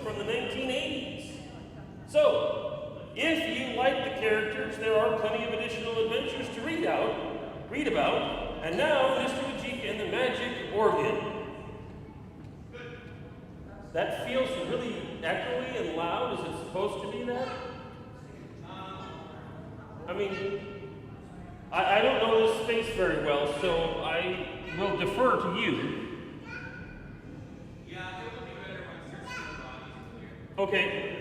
from the 1980s. So, if you like the characters, there are plenty of additional adventures to read about. And now, Mr. Majika and the Magic Organ. That feels really echoey and loud. Is it supposed to be that? I mean, I don't know this space very well, so I will defer to you. Yeah, it would be better when searching the bodies in here. Okay.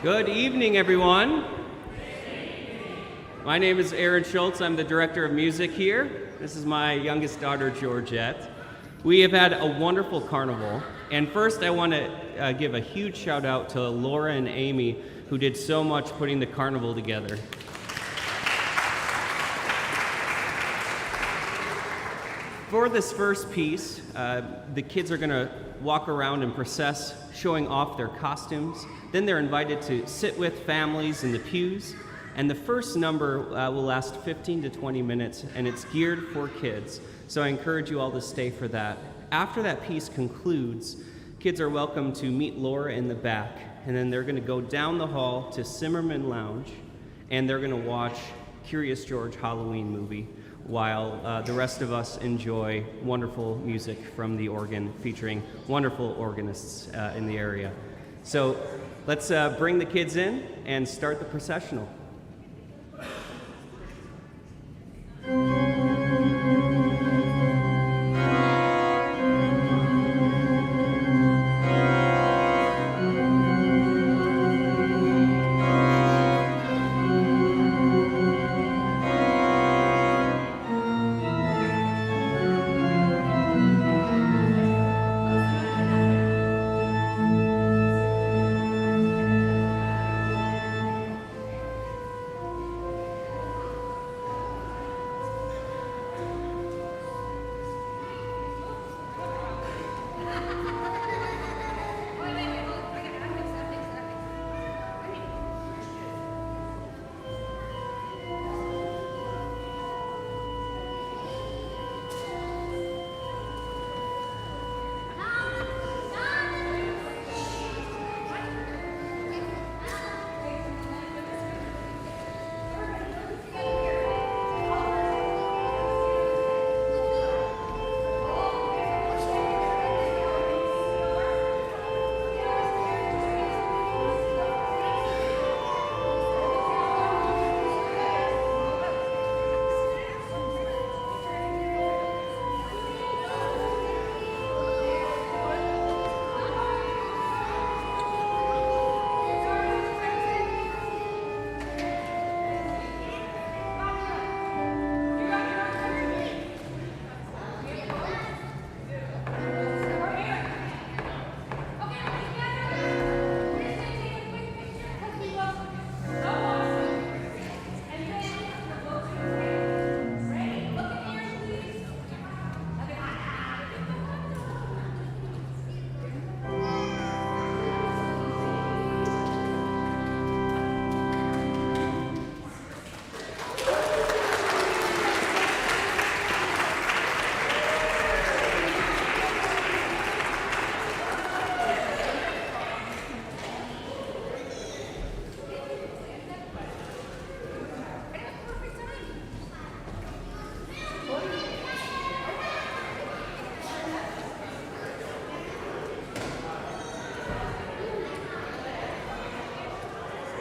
Good evening, everyone. My name is Aaron Schultz. I'm the director of music here. This is my youngest daughter, Georgette. We have had a wonderful carnival. And first, I want to give a huge shout out to Laura and Amy, who did so much putting the carnival together. For this first piece, the kids are going to walk around and process, showing off their costumes. Then they're invited to sit with families in the pews. And the first number will last 15 to 20 minutes, and it's geared for kids. So I encourage you all to stay for that. After that piece concludes, kids are welcome to meet Laura in the back, and then they're going to go down the hall to Zimmerman Lounge, and they're going to watch Curious George Halloween movie while the rest of us enjoy wonderful music from the organ featuring wonderful organists in the area. So let's bring the kids in and start the processional.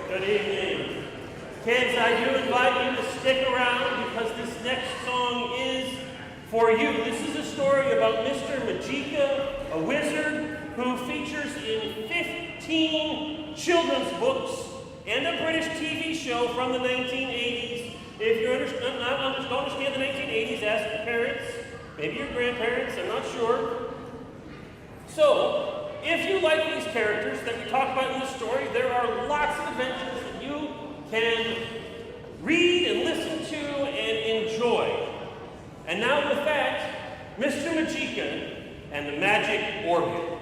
Good evening. Kids, I do invite you to stick around because this next song is for you. This is a story about Mr. Majika, a wizard who features in 15 children's books and a British TV show from the 1980s. If you don't understand the 1980s, ask your parents, maybe your grandparents, I'm not sure. So, if you like these characters that we talk about in this story, there are lots of adventures that you can read and listen to and enjoy. And now with that, Mr. Majika and the Magic Organ.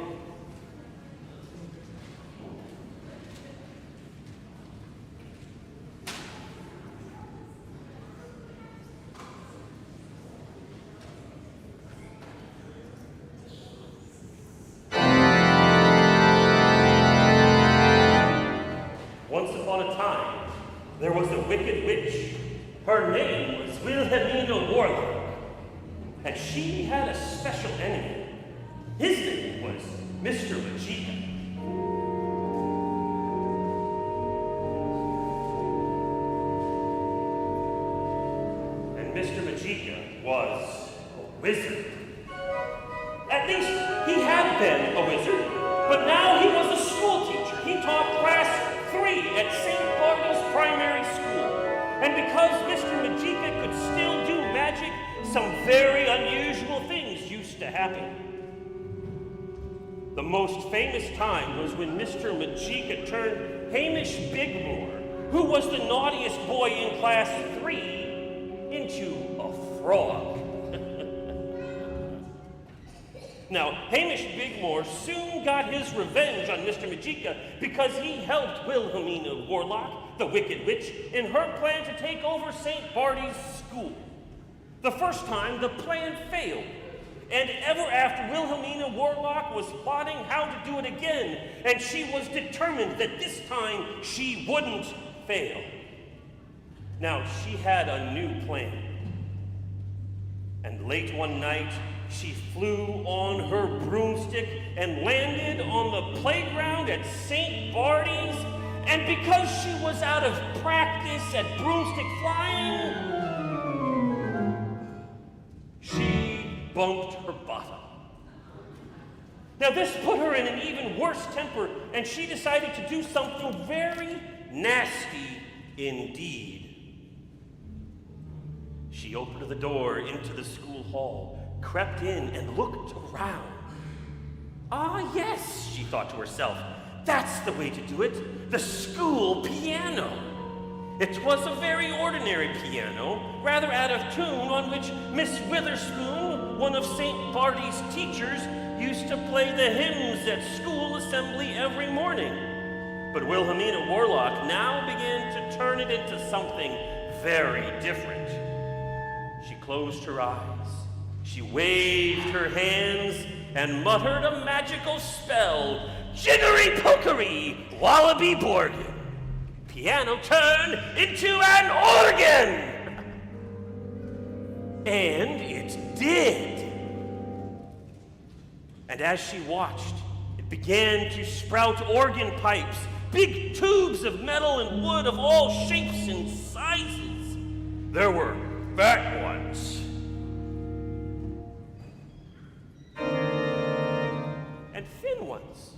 Once upon a time, there was a wicked witch. Her name was Wilhelmina Warlock, and she had a special enemy. His name was Mr. Majika. And Mr. Majika was a wizard. At least he had been a wizard, but now he was a school teacher. He taught class 3 at St. Bartle's Primary School. And because Mr. Majika could still do magic, some very unusual things used to happen. The most famous time was when Mr. Majika turned Hamish Bigmore, who was the naughtiest boy in class 3, into a frog. Now, Hamish Bigmore soon got his revenge on Mr. Majika because he helped Wilhelmina Warlock, the Wicked Witch, in her plan to take over St. Barty's school. The first time, the plan failed. And ever after, Wilhelmina Warlock was plotting how to do it again, and she was determined that this time she wouldn't fail. Now, she had a new plan. And late one night, she flew on her broomstick and landed on the playground at St. Barty's, and because she was out of practice at broomstick flying, she bumped her bottom. Now this put her in an even worse temper, and she decided to do something very nasty indeed. She opened the door into the school hall, crept in, and looked around. Ah, yes, she thought to herself, that's the way to do it, the school piano. It was a very ordinary piano, rather out of tune, on which Miss Witherspoon, one of St. Barty's teachers, used to play the hymns at school assembly every morning. But Wilhelmina Warlock now began to turn it into something very different. She closed her eyes, she waved her hands, and muttered a magical spell, Jiggery-pokery, Wallaby-Borgin. Piano turned into an organ! And it did. And as she watched, it began to sprout organ pipes, big tubes of metal and wood of all shapes and sizes. There were fat ones, and thin ones,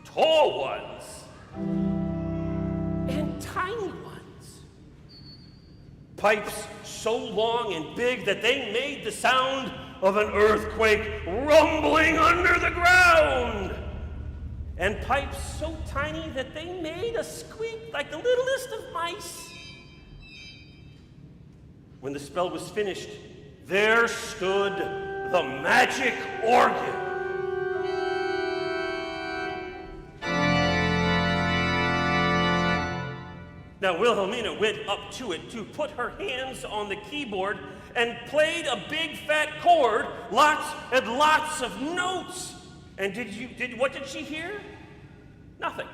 tall ones, and tiny ones. Pipes so long and big that they made the sound of an earthquake rumbling under the ground. And pipes so tiny that they made a squeak like the littlest of mice. When the spell was finished, there stood the magic organ. Now, Wilhelmina went up to it to put her hands on the keyboard and played a big fat chord, lots and lots of notes. And what did she hear? Nothing.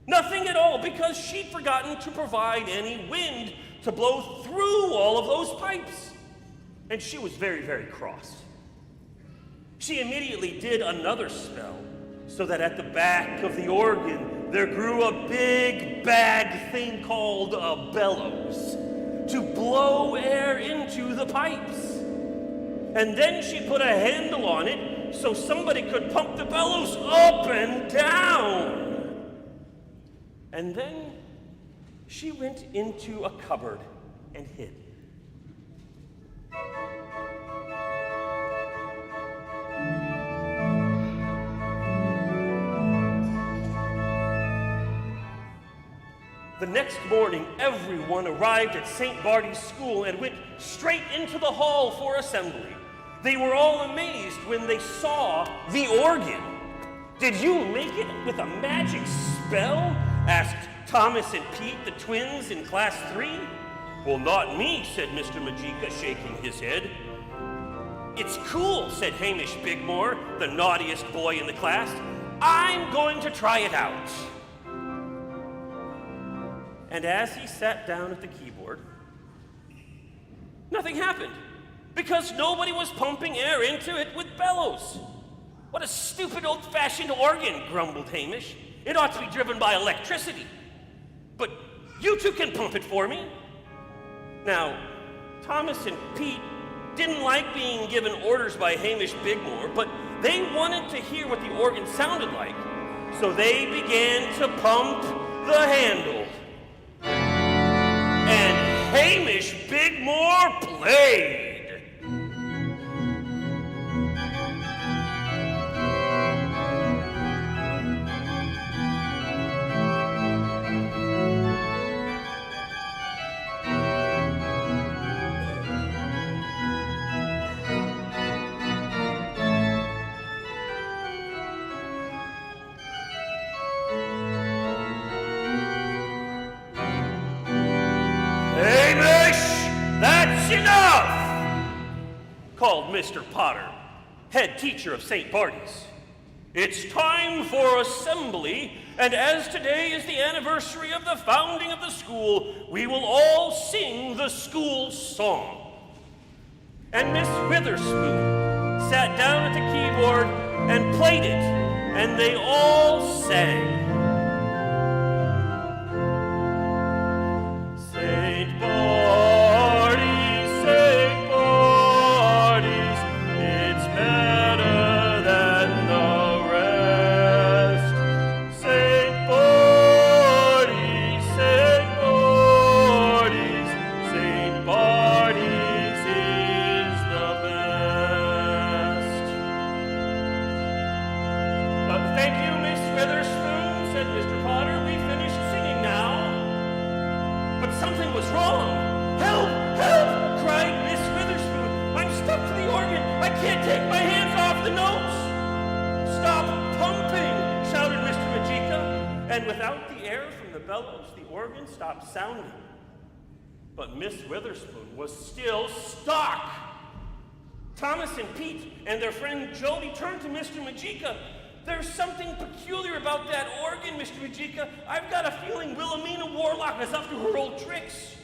Nothing at all, because she'd forgotten to provide any wind to blow through all of those pipes. And she was very, very cross. She immediately did another spell, so that at the back of the organ there grew a big bag thing called a bellows to blow air into the pipes. And then she put a handle on it so somebody could pump the bellows up and down. And then she went into a cupboard and hid. The next morning, everyone arrived at St. Barty's school and went straight into the hall for assembly. They were all amazed when they saw the organ. "Did you make it with a magic spell?" asked Thomas and Pete, the twins in class 3. "Well, not me," said Mr. Majika, shaking his head. "It's cool," said Hamish Bigmore, the naughtiest boy in the class. "I'm going to try it out." And as he sat down at the keyboard, nothing happened, because nobody was pumping air into it with bellows. "What a stupid old-fashioned organ," grumbled Hamish. "It ought to be driven by electricity. But you two can pump it for me." Now, Thomas and Pete didn't like being given orders by Hamish Bigmore, but they wanted to hear what the organ sounded like. So they began to pump the handle. And Hamish Bigmore played. called Mr. Potter, head teacher of St. Barty's. It's time for assembly, and as today is the anniversary of the founding of the school, we will all sing the school song. And Miss Witherspoon sat down at the keyboard and played it, and they all sang. St. Barty's, St. Barty's, it's better than the rest. St. Barty's, St. Barty's, St. Barty's is the best. Thank you, Miss Witherspoon, said Mr. Potter. We finished singing now. But something was wrong. Help! Help! Cried Miss Witherspoon. I'm stuck to the organ. I can't take my hands off the notes. Stop pumping, shouted Mr. Majika. And without the air from the bellows, the organ stopped sounding. But Miss Witherspoon was still stuck. Thomas and Pete and their friend Jody turned to Mr. Majika. There's something peculiar about that organ, Mr. Majika. I've got a feeling Wilhelmina Warlock is up to her old tricks.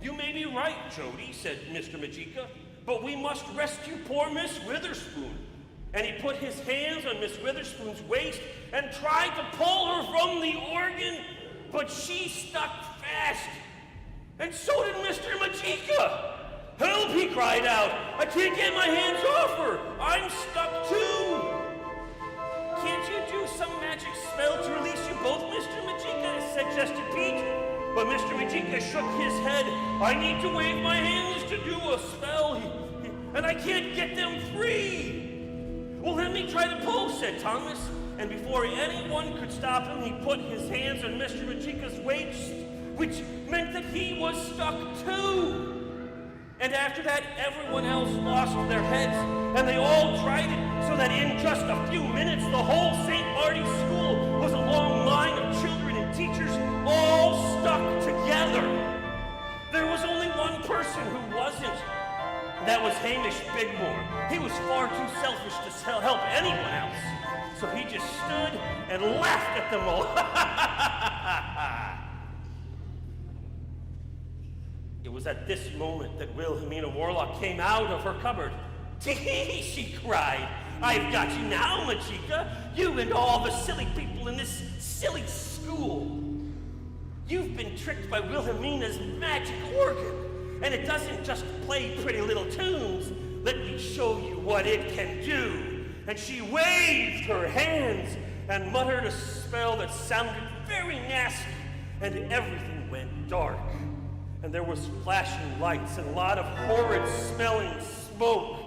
You may be right, Jody, said Mr. Majika, but we must rescue poor Miss Witherspoon. And he put his hands on Miss Witherspoon's waist and tried to pull her from the organ, but she stuck fast. And so did Mr. Majika. Help, he cried out. I can't get my hands off her. I'm stuck too. Can't you do some magic spell to release you both, Mr. Majika? Suggested Pete. But Mr. Majika shook his head. I need to wave my hands to do a spell, and I can't get them free. Well, let me try to pull, said Thomas. And before anyone could stop him, he put his hands on Mr. Majika's waist, which meant that he was stuck too. And after that, everyone else lost their heads, and they all tried it, so that in just a few minutes, the whole St. Barty's school was a long line of children and teachers all stuck together. There was only one person who wasn't. That was Hamish Bigmore. He was far too selfish to help anyone else. So he just stood and laughed at them all. It was at this moment that Wilhelmina Warlock came out of her cupboard. Tee-hee, she cried. I've got you now, Majika. You and all the silly people in this silly school. You've been tricked by Wilhelmina's magic organ. And it doesn't just play pretty little tunes. Let me show you what it can do. And she waved her hands and muttered a spell that sounded very nasty. And everything went dark. And there was flashing lights and a lot of horrid-smelling smoke.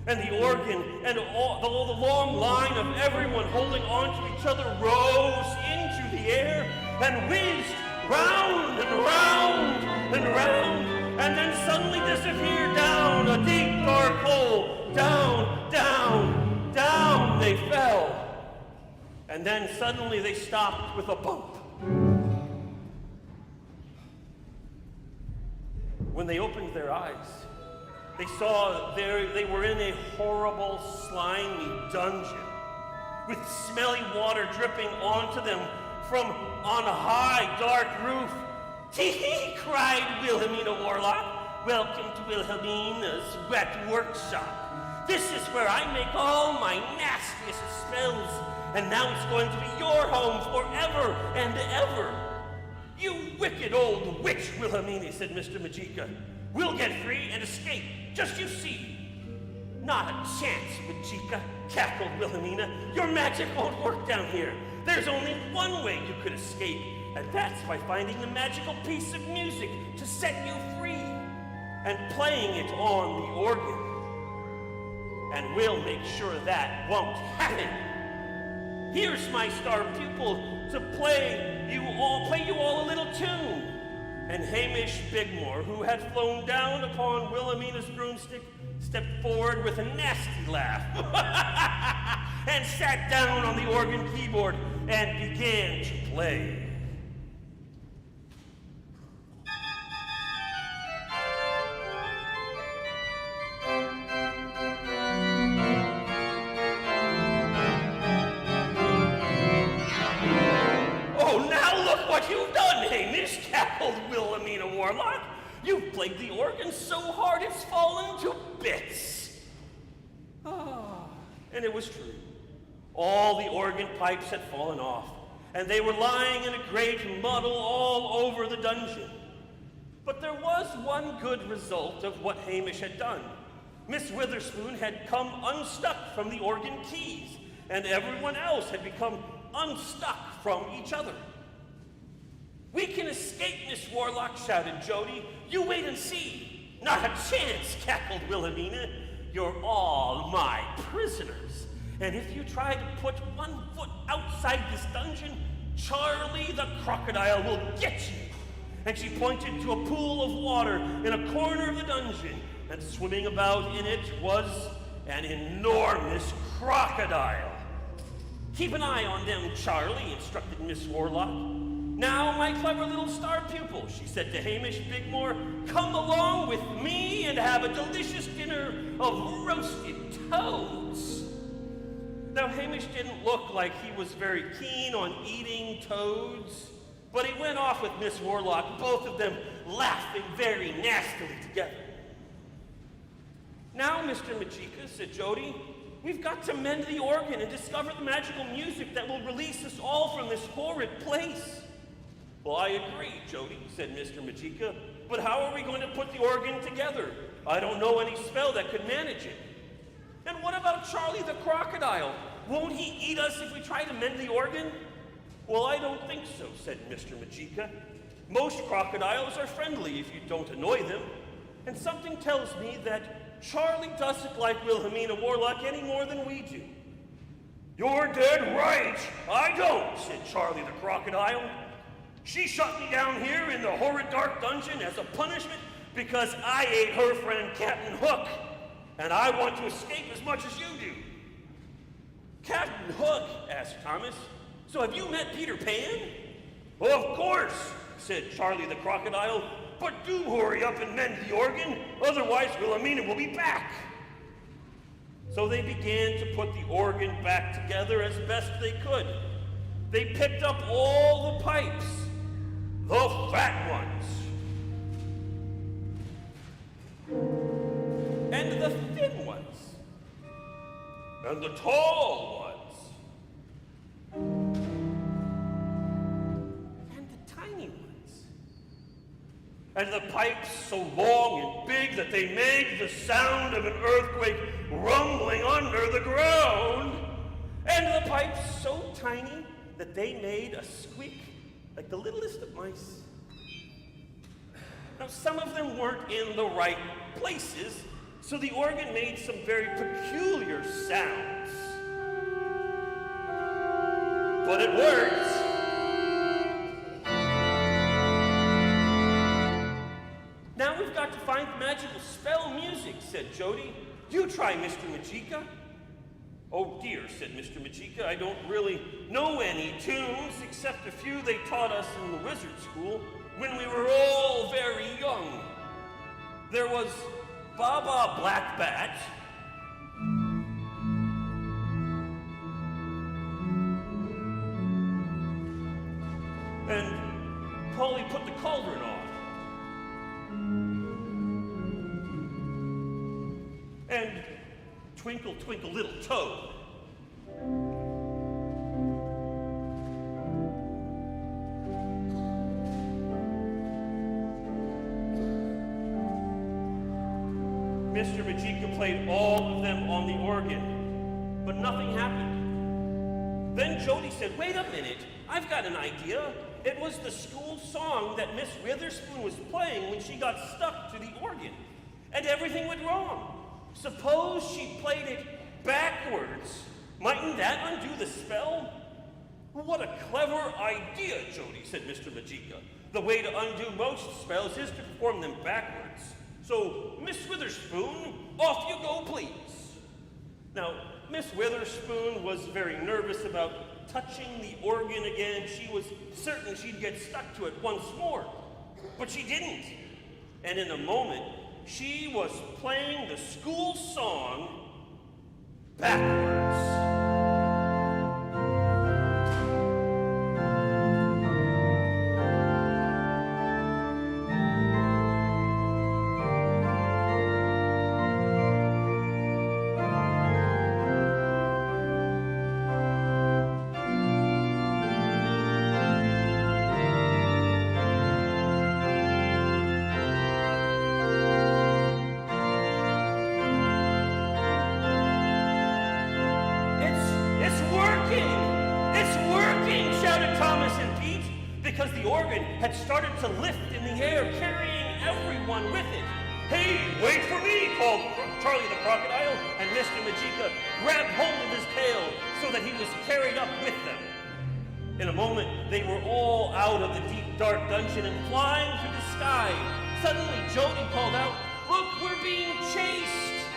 And the organ and all the long line of everyone holding on to each other rose into the air and whizzed round and round and round, and then suddenly disappeared down a deep, dark hole. Down, down, down they fell. And then suddenly they stopped with a bump. When they opened their eyes, they saw they were in a horrible, slimy dungeon with smelly water dripping onto them from on a high, dark roof. Tee-hee, cried Wilhelmina Warlock. Welcome to Wilhelmina's wet workshop. This is where I make all my nastiest spells, and now it's going to be your home forever and ever. You wicked old witch, Wilhelmina, said Mr. Majika. We'll get free and escape, just you see. Not a chance, Majika, cackled Wilhelmina. Your magic won't work down here. There's only one way you could escape, and that's by finding the magical piece of music to set you free and playing it on the organ. And we'll make sure that won't happen. Here's my star pupil to play you all a little tune. And Hamish Bigmore, who had flown down upon Wilhelmina's broomstick, stepped forward with a nasty laugh and sat down on the organ keyboard and began to play. finished, cackled Wilhelmina Warlock. You've played the organ so hard it's fallen to bits. Ah, and it was true. All the organ pipes had fallen off, and they were lying in a great muddle all over the dungeon. But there was one good result of what Hamish had done. Miss Witherspoon had come unstuck from the organ keys, and everyone else had become unstuck from each other. "We can escape, Miss Warlock," shouted Jody. "You wait and see." "Not a chance," cackled Wilhelmina. "You're all my prisoners. And if you try to put one foot outside this dungeon, Charlie the crocodile will get you." And she pointed to a pool of water in a corner of the dungeon, and swimming about in it was an enormous crocodile. "Keep an eye on them, Charlie," instructed Miss Warlock. "Now, my clever little star pupil," she said to Hamish Bigmore, "come along with me and have a delicious dinner of roasted toads." Now, Hamish didn't look like he was very keen on eating toads, but he went off with Miss Warlock, both of them laughing very nastily together. "Now, Mr. Majika," said Jody, "we've got to mend the organ and discover the magical music that will release us all from this horrid place." "Well, I agree, Jody," said Mr. Majika, "but how are we going to put the organ together? I don't know any spell that could manage it." "And what about Charlie the crocodile? Won't he eat us if we try to mend the organ?" "Well, I don't think so," said Mr. Majika. "Most crocodiles are friendly if you don't annoy them, and something tells me that Charlie doesn't like Wilhelmina Warlock any more than we do." "You're dead right, I don't," said Charlie the crocodile. "She shut me down here in the horrid dark dungeon as a punishment because I ate her friend Captain Hook, and I want to escape as much as you do." "Captain Hook?" asked Thomas. "So have you met Peter Pan?" "Of course," said Charlie the crocodile, "but do hurry up and mend the organ, otherwise Wilhelmina will be back." So they began to put the organ back together as best they could. They picked up all the pipes, the fat ones, and the thin ones, and the tall ones, and the tiny ones, and the pipes so long and big that they made the sound of an earthquake rumbling under the ground, and the pipes so tiny that they made a squeak like the littlest of mice. Now, some of them weren't in the right places, so the organ made some very peculiar sounds. But it worked. "Now we've got to find the magical spell music," said Jody. "You try, Mr. Majika." "Oh dear," said Mr. Majika, "I don't really know any tunes except a few they taught us in the wizard school when we were all very young. There was Baba Blackbat, and Polly put the cauldron on, and Twinkle, Twinkle, Little Toad. Mr. Majika played all of them on the organ, but nothing happened. Then Jody said, "Wait a minute, I've got an idea. It was the school song that Miss Witherspoon was playing when she got stuck to the organ, and everything went wrong. Suppose she played it backwards. Mightn't that undo the spell?" "What a clever idea, Jody," said Mr. Majika. "The way to undo most spells is to perform them backwards. So, Miss Witherspoon, off you go, please." Now, Miss Witherspoon was very nervous about touching the organ again. She was certain she'd get stuck to it once more. But she didn't. And in a moment, she was playing the school song backwards. organ had started to lift in the air, carrying everyone with it. "Hey, wait for me!" called Charlie the Crocodile, and Mr. Majika grabbed hold of his tail so that he was carried up with them. In a moment, they were all out of the deep, dark dungeon and flying through the sky. Suddenly, Jody called out, "Look, we're being chased!"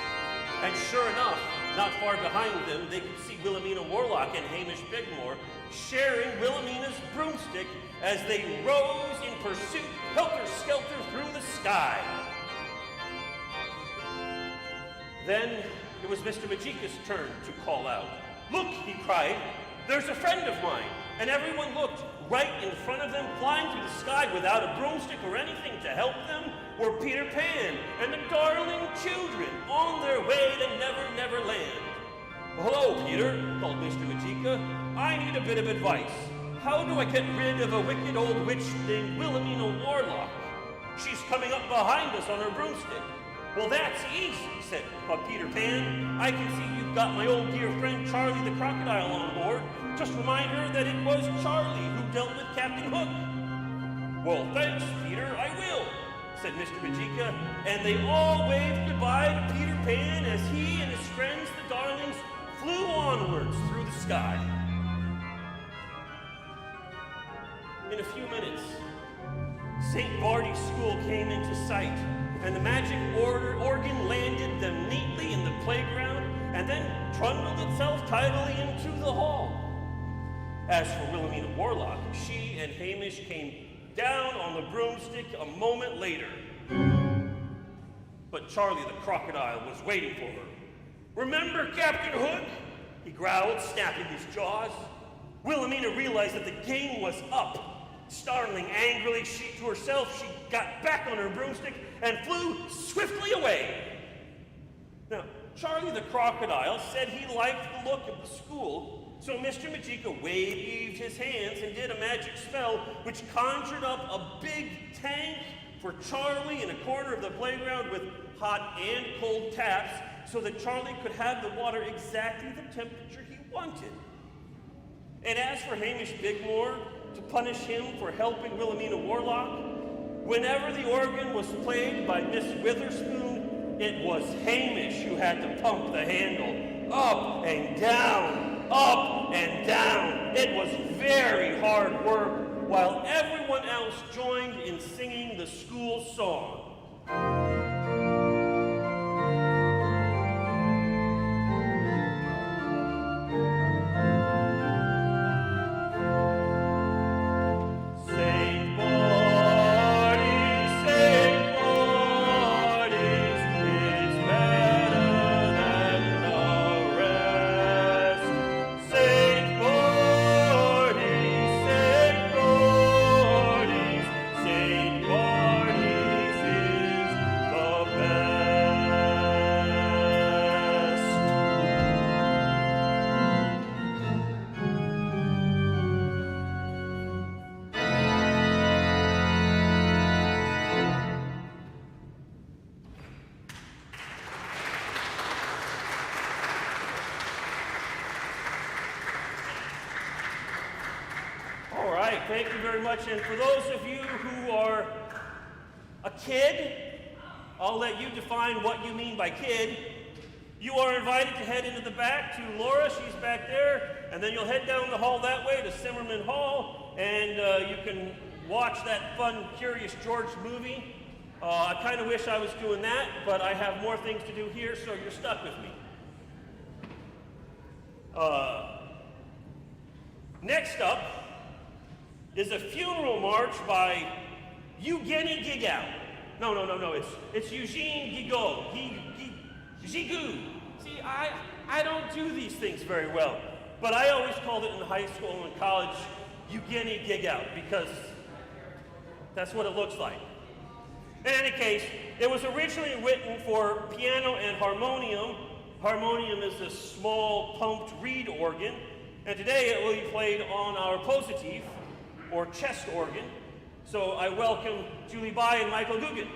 And sure enough, not far behind them, they could see Wilhelmina Warlock and Hamish Bigmore sharing Wilhelmina's broomstick as they rose in pursuit, helter-skelter through the sky. Then it was Mr. Majika's turn to call out. "Look," he cried, "there's a friend of mine." And everyone looked. Right in front of them, flying through the sky without a broomstick or anything to help them, were Peter Pan and the darling children on their way to Never Never Land. "Hello, Peter," called Mr. Majika. "I need a bit of advice. How do I get rid of a wicked old witch named Wilhelmina Warlock? She's coming up behind us on her broomstick." "Well, that's easy," said Peter Pan. "I can see you've got my old dear friend Charlie the Crocodile on board. Just remind her that it was Charlie who dealt with Captain Hook." "Well, thanks, Peter, I will," said Mr. Majika, and they all waved goodbye to Peter Pan as he and his friends, the Darlings, flew onwards through the sky. In a few minutes, St. Barty's School came into sight, and the magic organ landed them neatly in the playground and then trundled itself tidily into the hall. As for Wilhelmina Warlock, she and Hamish came down on the broomstick a moment later. But Charlie the Crocodile was waiting for her. "Remember Captain Hook?" he growled, snapping his jaws. Wilhelmina realized that the game was up. Startling angrily to herself, she got back on her broomstick and flew swiftly away. Now, Charlie the Crocodile said he liked the look of the school, so Mr. Majika waved his hands and did a magic spell which conjured up a big tank for Charlie in a corner of the playground with hot and cold taps so that Charlie could have the water exactly the temperature he wanted. And as for Hamish Bigmore, to punish him for helping Wilhelmina Warlock, whenever the organ was played by Miss Witherspoon, it was Hamish who had to pump the handle up and down, up and down. It was very hard work, while everyone else joined in singing the school song. Thank you very much. And for those of you who are a kid, I'll let you define what you mean by kid. You are invited to head into the back to Laura. She's back there. And then you'll head down the hall that way to Simmerman Hall. And you can watch that fun Curious George movie. I kind of wish I was doing that, but I have more things to do here, so you're stuck with me. Next up is a funeral march by Eugenie Gigout. No, it's Eugene Gigot. Gigout. See, I don't do these things very well, but I always called it in high school and college Eugenie Gigout because that's what it looks like. In any case, it was originally written for piano and harmonium. Harmonium is a small pumped reed organ, and today it will be played on our positive, or chest organ. So I welcome Julie Bai and Michael Guggen.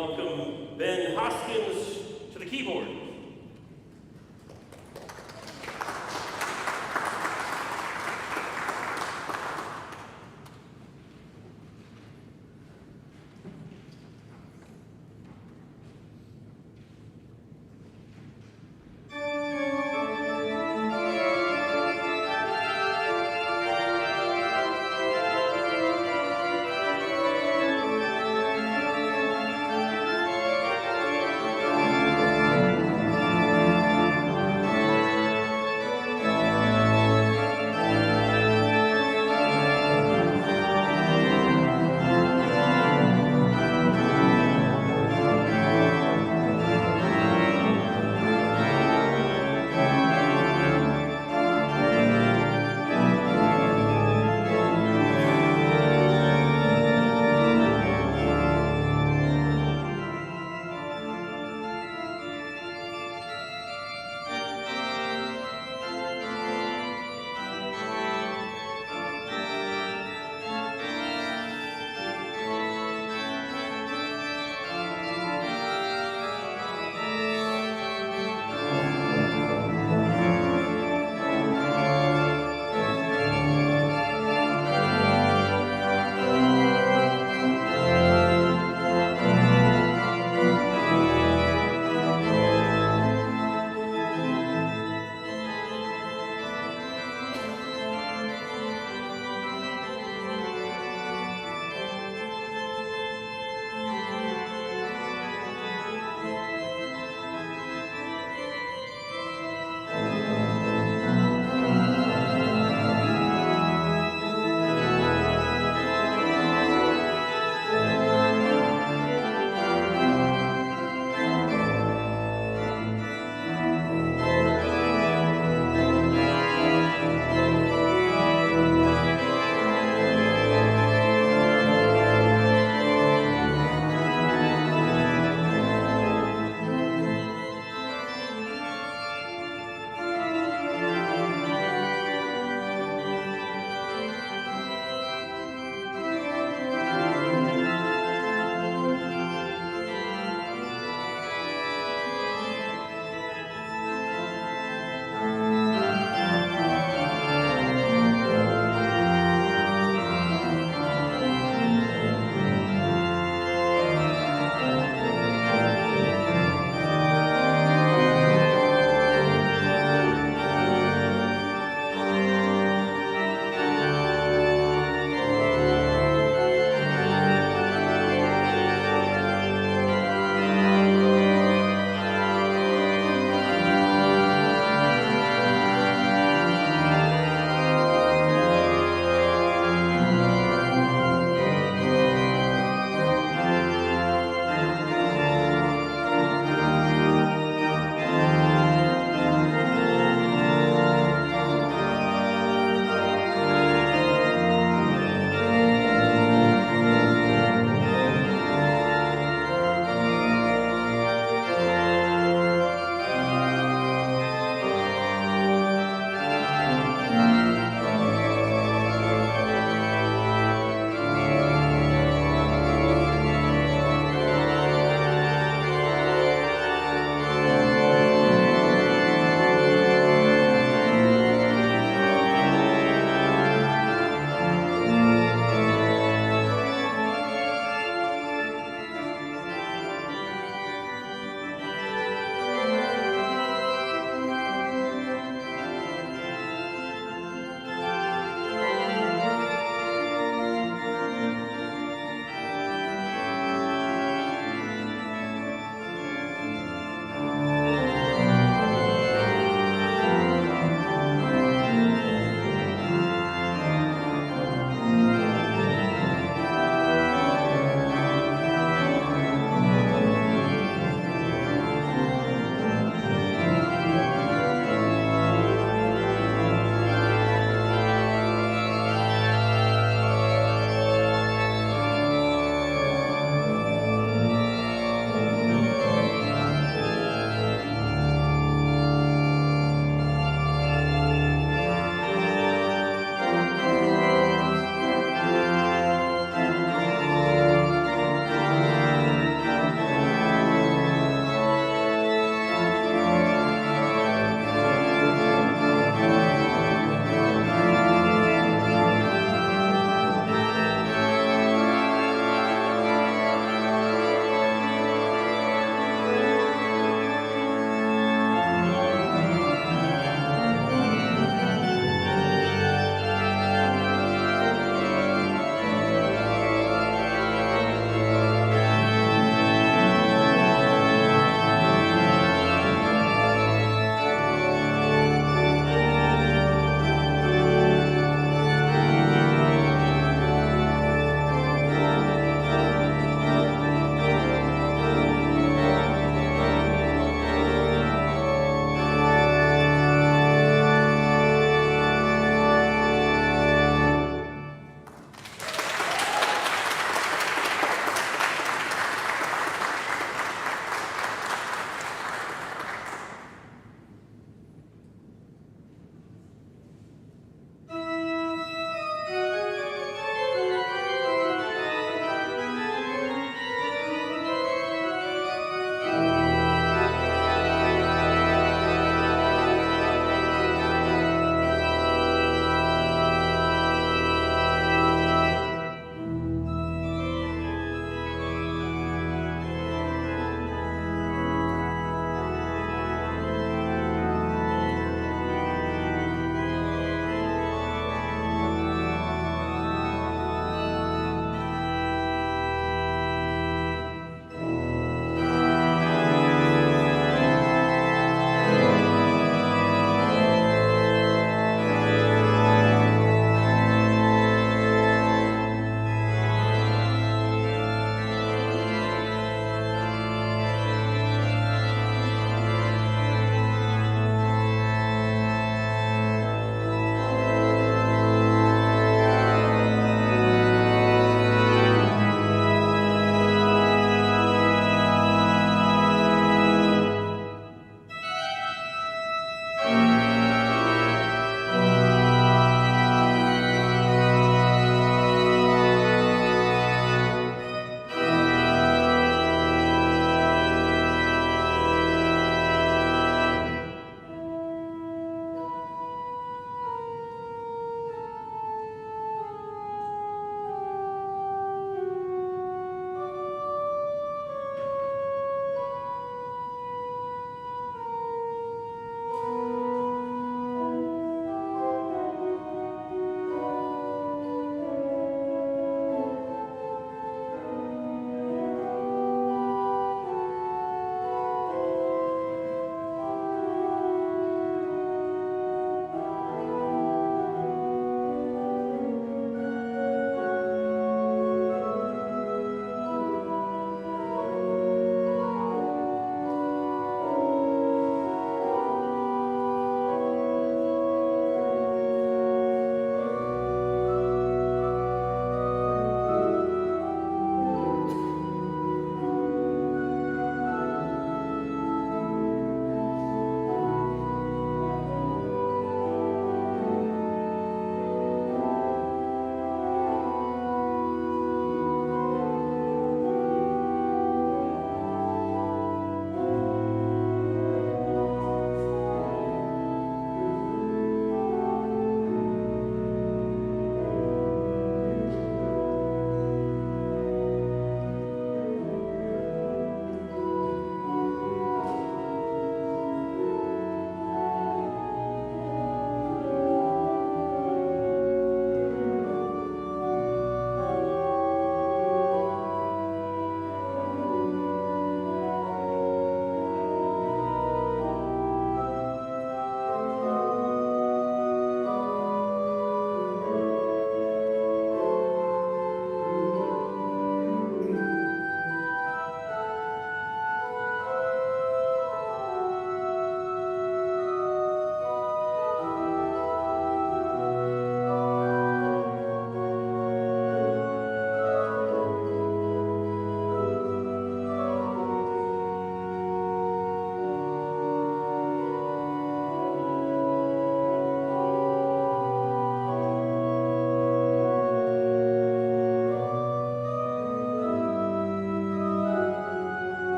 welcome Ben Hoskins to the keyboard.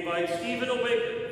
invite Stephen O'Baker.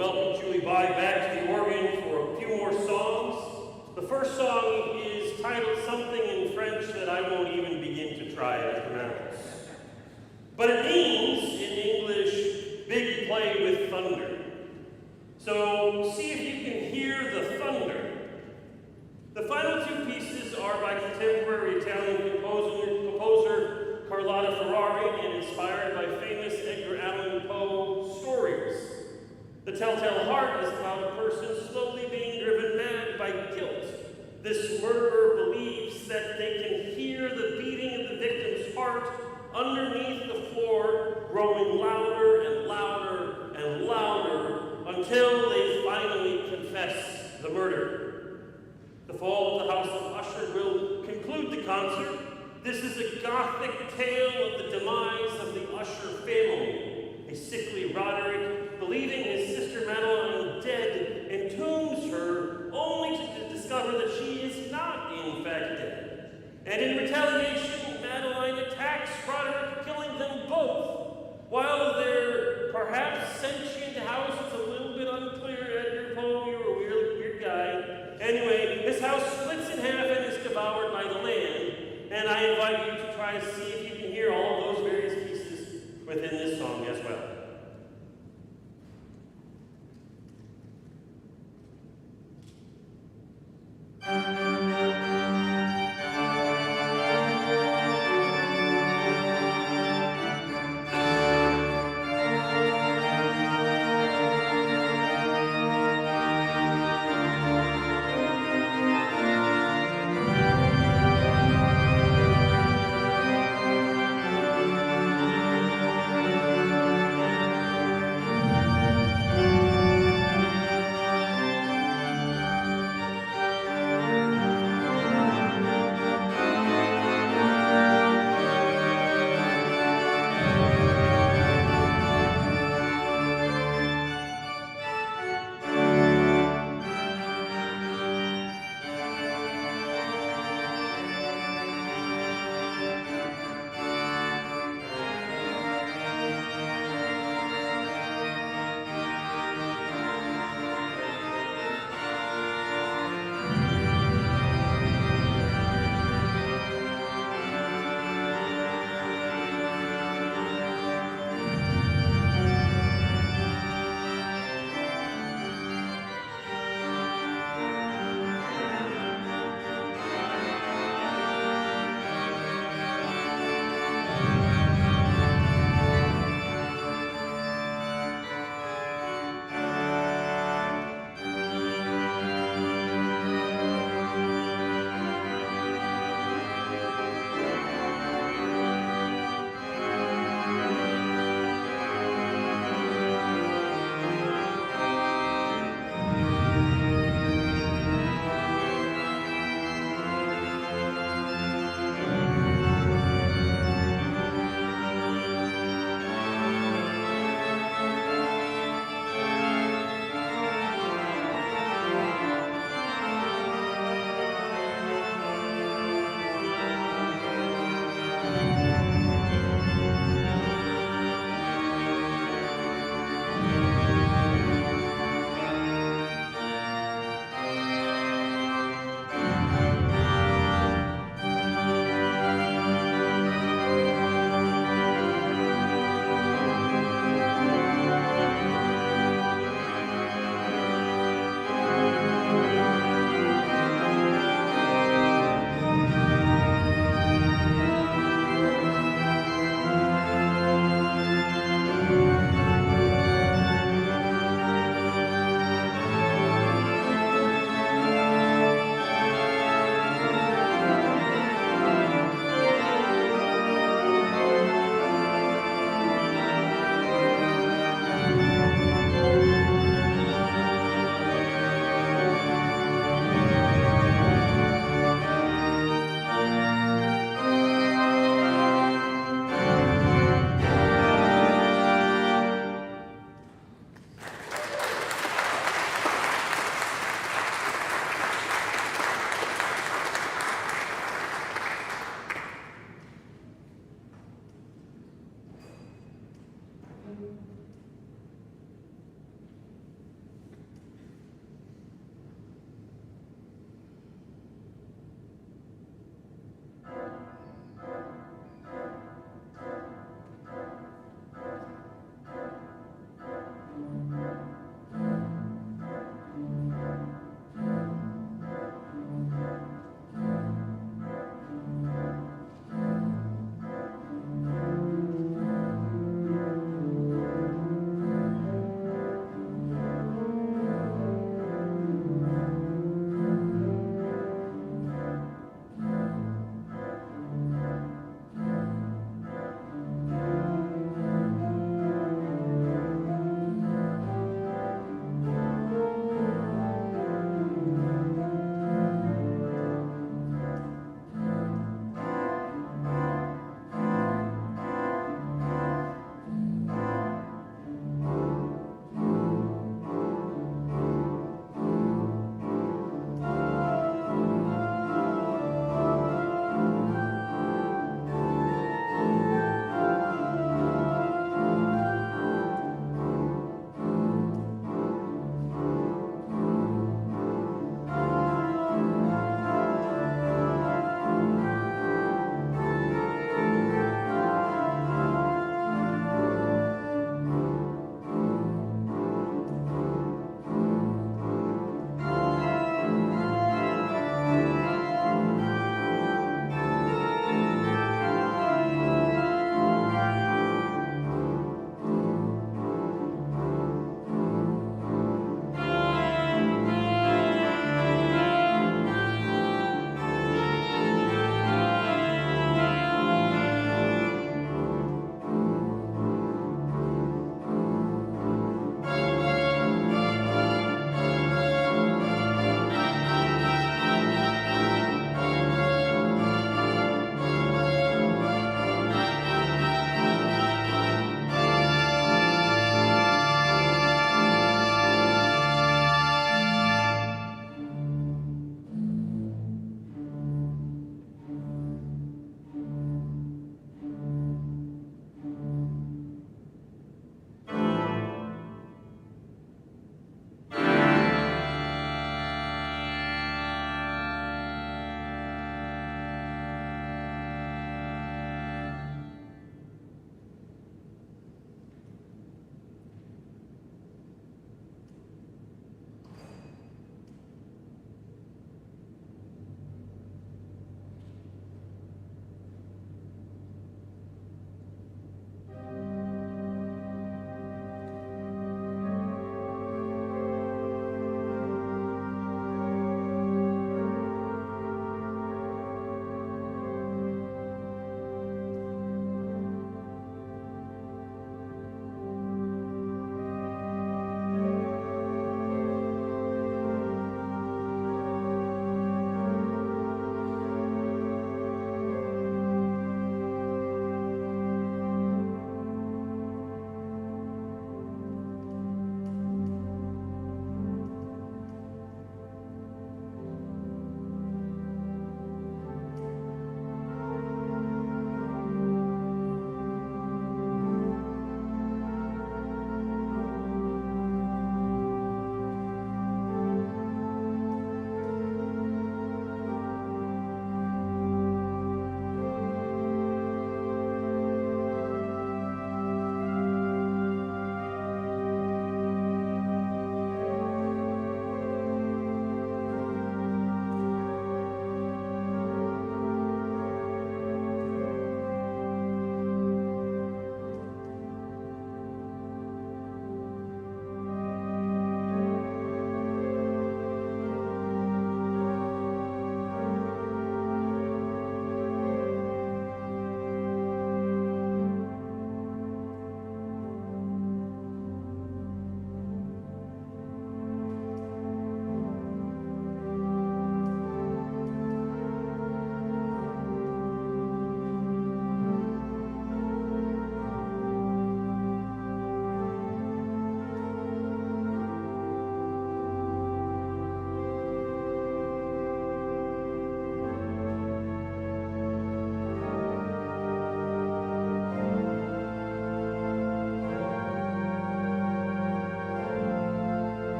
welcome Julie By back to the organ for a few more songs. The first song is titled something in French that I won't even begin to try to pronounce. But it means, in English, big play with thunder. So see if you can hear the thunder. The final two pieces are by contemporary Italian composer Carlotta Ferrari and inspired by famous Edgar Allan Poe stories. The Telltale Heart is about a person slowly being driven mad by guilt. This murderer believes that they can hear the beating of the victim's heart underneath the floor, growing louder and louder and louder until they finally confess the murder. The Fall of the House of Usher will conclude the concert. This is a gothic tale of the demise of the Usher family. A sickly Roderick, believing his sister Madeline dead, entombs her only to discover that she is not in fact dead. And in retaliation, Madeline attacks Roderick, killing them both. While their perhaps sentient house is a little bit unclear, Edgar Poe, you're a weird guy. Anyway, this house splits in half and is devoured by the land, and I invite you to try to see if you can hear all of those various pieces within this song as well.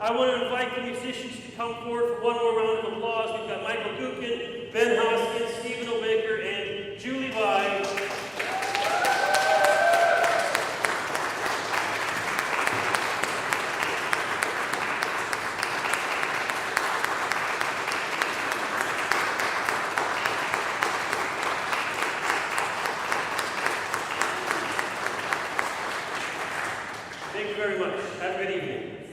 I want to invite the musicians to come forward for one more round of applause. We've got Michael Gukin, Ben Hoskins, Stephen O'Baker, and Julie Vai. Thank you very much. Have a good evening.